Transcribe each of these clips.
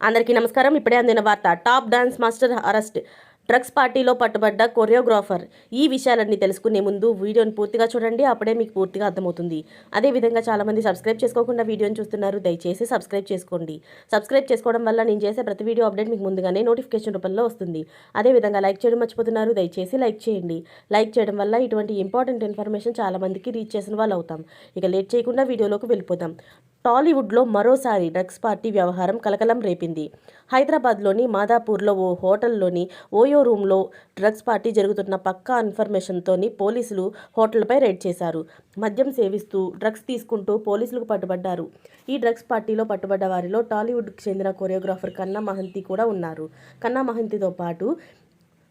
అందరికీ నమస్కారం. ఇప్పుడే అందిన వార్త. Top dance master arrest. Drugs పార్టీలో పట్టుబడ్డ కొరియోగ్రాఫర్. ఈ విషయాలన్నీ తెలుసుకునే ముందు వీడియోని పూర్తిగా చూడండి. అప్పుడే మీకు పూర్తిగా అర్థమవుతుంది. అదేవిధంగా చాలామంది సబ్స్క్రైబ్ చేసుకోకుండా వీడియోని చూస్తున్నారు. దయచేసి సబ్స్క్రైబ్ చేసుకోండి. సబ్స్క్రైబ్ చేసుకోవడం వల్ల నేను చేసే ప్రతి వీడియో అప్డేట్ మీకు ముందుగానే నోటిఫికేషన్ రూపంలో వస్తుంది. అదేవిధంగా లైక్ చేయడం మర్చిపోతున్నారు. దయచేసి లైక్ చేయండి. లైక్ చేయడం వల్ల ఇటువంటి ఇంపార్టెంట్ ఇన్ఫర్మేషన్ చాలామందికి రీచ్ చేసిన వాళ్ళు అవుతాం. ఇక లేట్ చేయకుండా వీడియోలోకి వెళ్ళిపోతాం. టాలీవుడ్లో మరోసారి డ్రగ్స్ పార్టీ వ్యవహారం కలకలం రేపింది. హైదరాబాద్లోని మాదాపూర్లో ఓ హోటల్లోని ఓయో రూమ్లో డ్రగ్స్ పార్టీ జరుగుతున్న పక్కా ఇన్ఫర్మేషన్తోని పోలీసులు హోటల్పై రైడ్ చేశారు. మద్యం సేవిస్తూ డ్రగ్స్ తీసుకుంటూ పోలీసులకు పట్టుబడ్డారు. ఈ డ్రగ్స్ పార్టీలో పట్టుబడ్డ వారిలో టాలీవుడ్కి చెందిన కొరియోగ్రాఫర్ కన్నా మహంతి కూడా ఉన్నారు. కన్నా మహంతితో పాటు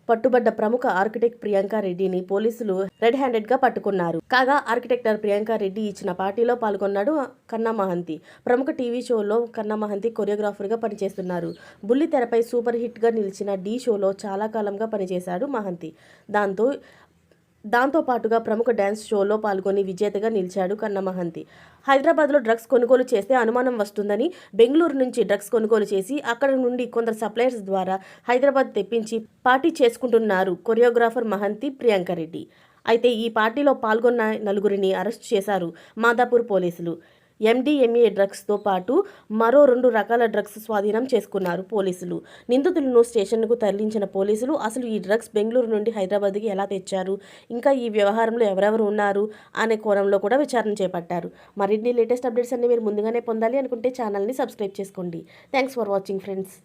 పట్టుబడ్డ ప్రముఖ ఆర్కిటెక్ట్ ప్రియాంక రెడ్డిని పోలీసులు రెడ్ హ్యాండెడ్గా పట్టుకున్నారు. కాగా ఆర్కిటెక్టర్ ప్రియాంక రెడ్డి ఇచ్చిన పార్టీలో పాల్గొన్నాడు కన్నా మహంతి. ప్రముఖ టీవీ షోలో కన్నా మహంతి కొరియోగ్రాఫర్గా పనిచేస్తున్నారు. బుల్లి తెరపై సూపర్ హిట్గా నిలిచిన ఢీ షోలో చాలా కాలంగా పనిచేశాడు మహంతి. దాంతో పాటుగా ప్రముఖ డ్యాన్స్ షోలో పాల్గొని విజేతగా నిలిచాడు కన్నా మహంతి. హైదరాబాద్లో డ్రగ్స్ కొనుగోలు చేస్తే అనుమానం వస్తుందని బెంగళూరు నుంచి డ్రగ్స్ కొనుగోలు చేసి అక్కడ నుండి కొందరు సప్లయర్స్ ద్వారా హైదరాబాద్ తెప్పించి పార్టీ చేసుకుంటున్నారు కొరియోగ్రాఫర్ మహంతి, ప్రియాంక రెడ్డి. అయితే ఈ పార్టీలో పాల్గొన్న నలుగురిని అరెస్ట్ చేశారు మాదాపూర్ పోలీసులు. ఎండిఎంఏ డ్రగ్స్తో పాటు మరో 2 రకాల డ్రగ్స్ స్వాధీనం చేసుకున్నారు పోలీసులు. నిందితులను స్టేషన్కు తరలించిన పోలీసులు అసలు ఈ డ్రగ్స్ బెంగళూరు నుండి హైదరాబాద్కి ఎలా తెచ్చారు, ఇంకా ఈ వ్యవహారంలో ఎవరెవరు ఉన్నారు అనే కోణంలో కూడా విచారణ చేపట్టారు. మరిన్ని లేటెస్ట్ అప్డేట్స్ అన్ని మీరు ముందుగానే పొందాలి అనుకుంటే ఛానల్ని సబ్స్క్రైబ్ చేసుకోండి. Thanks for watching friends.